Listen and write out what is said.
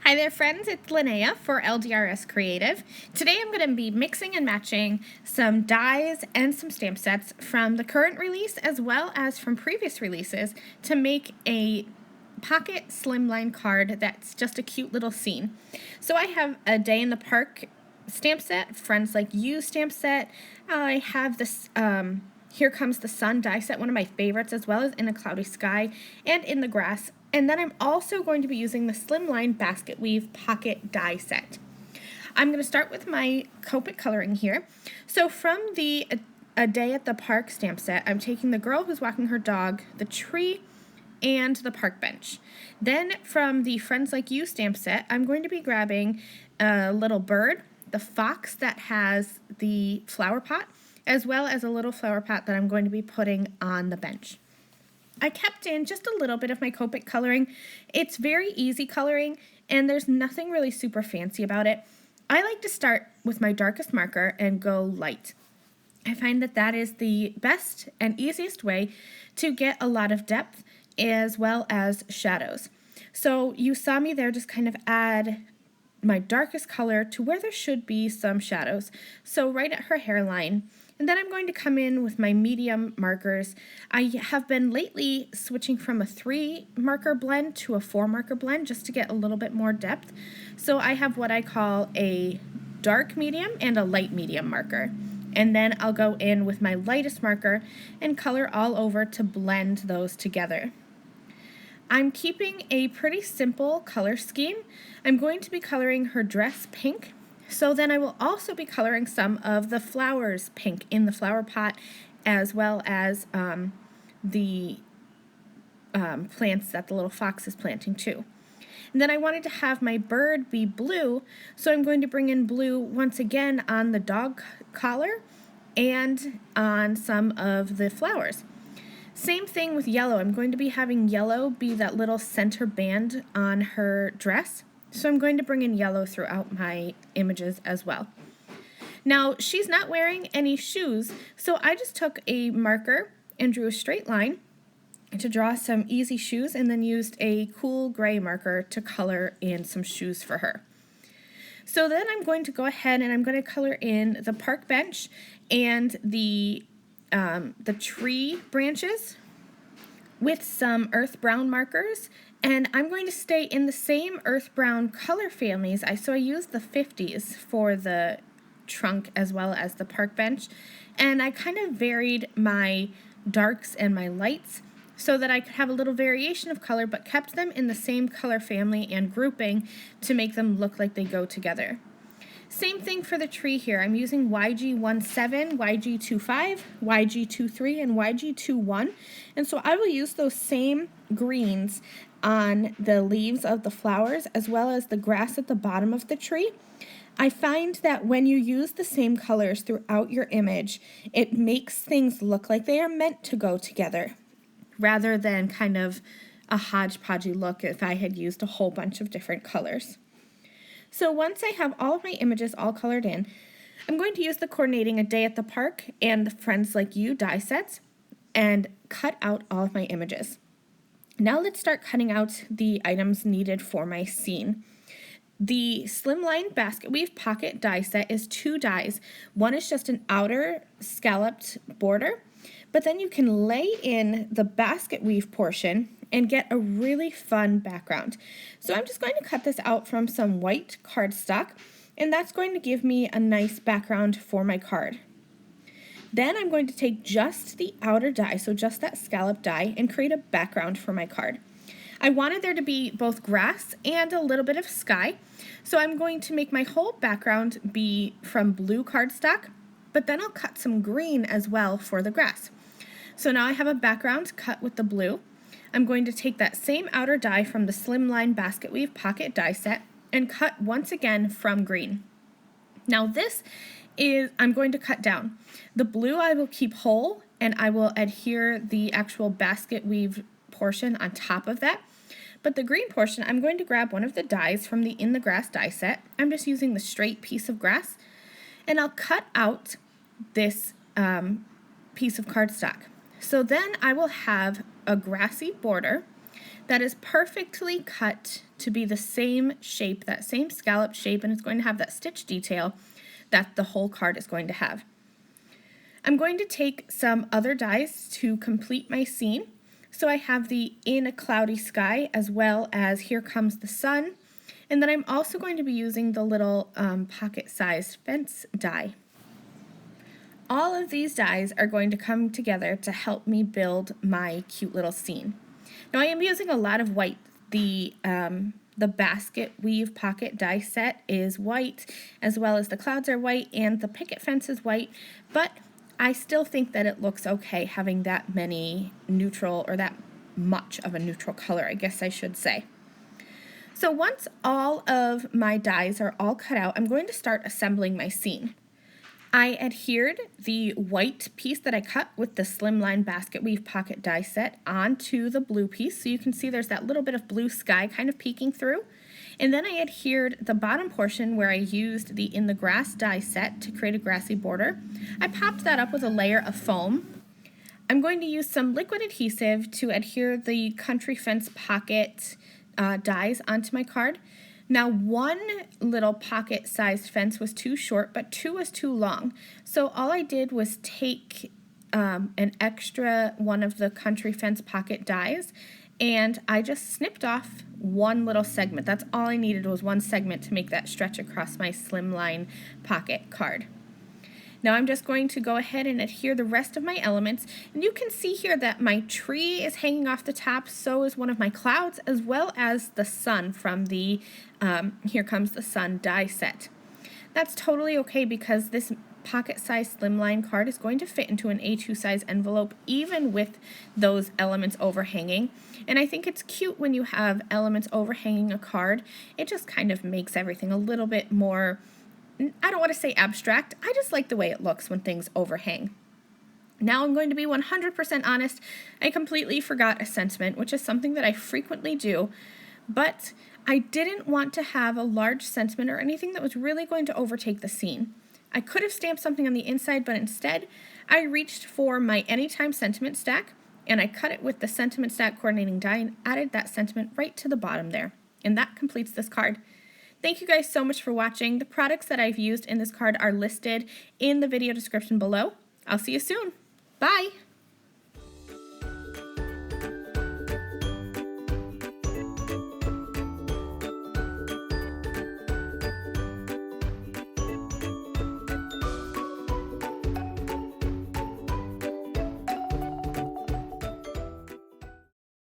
Hi there friends, it's Lynnea for LDRS Creative. Today I'm going to be mixing and matching some dies and some stamp sets from the current release as well as from previous releases to make a pocket slimline card that's just a cute little scene. So I have a Day in the Park stamp set, Friends Like You stamp set. I have this Here Comes the Sun die set, one of my favorites, as well as In a Cloudy Sky and In the Grass. And then I'm also going to be using the Slimline Basket Weave Pocket Die Set. I'm going to start with my Copic coloring here. So from the A Day at the Park stamp set, I'm taking the girl who's walking her dog, the tree, and the park bench. Then from the Friends Like You stamp set, I'm going to be grabbing a little bird, the fox that has the flower pot, as well as a little flower pot that I'm going to be putting on the bench. I kept in just a little bit of my Copic coloring. It's very easy coloring, and there's nothing really super fancy about it. I like to start with my darkest marker and go light. I find that that is the best and easiest way to get a lot of depth as well as shadows. So you saw me there just kind of add my darkest color to where there should be some shadows. So right at her hairline. And then I'm going to come in with my medium markers. I have been lately switching from a 3 marker blend to a 4 marker blend just to get a little bit more depth. So I have what I call a dark medium and a light medium marker. And then I'll go in with my lightest marker and color all over to blend those together. I'm keeping a pretty simple color scheme. I'm going to be coloring her dress pink. So then I will also be coloring some of the flowers pink in the flower pot, as well as the plants that the little fox is planting too. And then I wanted to have my bird be blue, so I'm going to bring in blue once again on the dog collar and on some of the flowers. Same thing with yellow. I'm going to be having yellow be that little center band on her dress. So I'm going to bring in yellow throughout my images as well. Now, she's not wearing any shoes, so I just took a marker and drew a straight line to draw some easy shoes and then used a cool gray marker to color in some shoes for her. So then I'm going to go ahead and I'm going to color in the park bench and the tree branches with some earth brown markers. And I'm going to stay in the same earth brown color families. So I used the 50s for the trunk as well as the park bench. And I kind of varied my darks and my lights so that I could have a little variation of color, but kept them in the same color family and grouping to make them look like they go together. Same thing for the tree here. I'm using YG17, YG25, YG23, and YG21. And so I will use those same greens on the leaves of the flowers as well as the grass at the bottom of the tree. I find that when you use the same colors throughout your image, it makes things look like they are meant to go together rather than kind of a hodgepodgey look if I had used a whole bunch of different colors. So once I have all of my images all colored in, I'm going to use the Coordinating A Day at the Park and the Friends Like You die sets and cut out all of my images. Now let's start cutting out the items needed for my scene. The Slimline Basket Weave Pocket die set is 2 dies. One is just an outer scalloped border, but then you can lay in the basket weave portion and get a really fun background. So I'm just going to cut this out from some white cardstock, and that's going to give me a nice background for my card. Then I'm going to take just the outer die, so just that scallop die, and create a background for my card. I wanted there to be both grass and a little bit of sky, so I'm going to make my whole background be from blue cardstock, but then I'll cut some green as well for the grass. So now I have a background cut with the blue. I'm going to take that same outer die from the Slimline Basket Weave Pocket die set and cut once again from green. Now this is, I'm going to cut down. The blue I will keep whole and I will adhere the actual basket weave portion on top of that. But the green portion, I'm going to grab one of the dies from the In the Grass die set. I'm just using the straight piece of grass and I'll cut out this piece of cardstock. So then I will have a grassy border that is perfectly cut to be the same shape, that same scallop shape, and it's going to have that stitch detail that the whole card is going to have. I'm going to take some other dies to complete my scene. So I have the In a Cloudy Sky as well as Here Comes the Sun. And then I'm also going to be using the little pocket-sized fence die. All of these dies are going to come together to help me build my cute little scene. Now I am using a lot of white. The basket weave pocket die set is white, as well as the clouds are white and the picket fence is white, but I still think that it looks okay having that many neutral, or that much of a neutral color, I guess I should say. So once all of my dies are all cut out, I'm going to start assembling my scene. I adhered the white piece that I cut with the Slimline Basket Weave Pocket die set onto the blue piece, so you can see there's that little bit of blue sky kind of peeking through. And then I adhered the bottom portion where I used the In the Grass die set to create a grassy border. I popped that up with a layer of foam. I'm going to use some liquid adhesive to adhere the Country Fence Pocket dies onto my card. Now, one little pocket-sized fence was too short, but two was too long. So all I did was take an extra one of the Country Fence Pocket dies, and I just snipped off one little segment. That's all I needed, was one segment to make that stretch across my Slimline Pocket card. Now I'm just going to go ahead and adhere the rest of my elements, and you can see here that my tree is hanging off the top, so is one of my clouds, as well as the sun from the Here Comes the Sun die set. That's totally okay because this pocket-sized slimline card is going to fit into an A2 size envelope even with those elements overhanging, and I think it's cute when you have elements overhanging a card. It just kind of makes everything a little bit more, I don't want to say abstract, I just like the way it looks when things overhang. Now I'm going to be 100% honest, I completely forgot a sentiment, which is something that I frequently do, but I didn't want to have a large sentiment or anything that was really going to overtake the scene. I could have stamped something on the inside, but instead I reached for my Anytime sentiment stack, and I cut it with the sentiment stack coordinating die and added that sentiment right to the bottom there. And that completes this card. Thank you guys so much for watching. The products that I've used in this card are listed in the video description below. I'll see you soon. Bye!